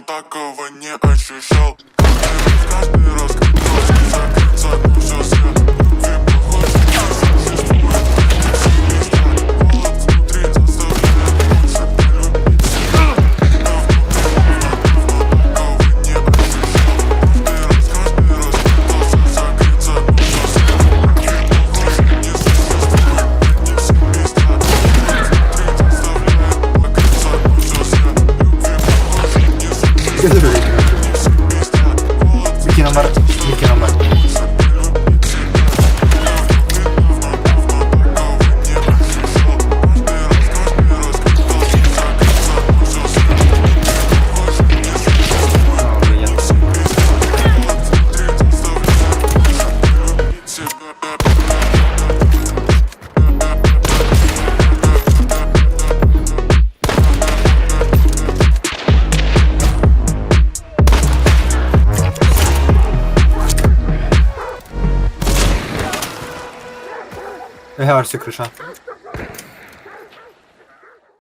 Такого не ощущал. Каждый раз, как дождь, закрыться, ну все свет. Ты похож на существует. Холод внутри заставляет больше полюбить себя. Давно такого не ощущал. Каждый раз, пытался закрыться, ну все свет. Ты похож не существует. Не все места. Внутри заставляет покрыться, ну все свет. Який номер? Який номер? Георсі криша.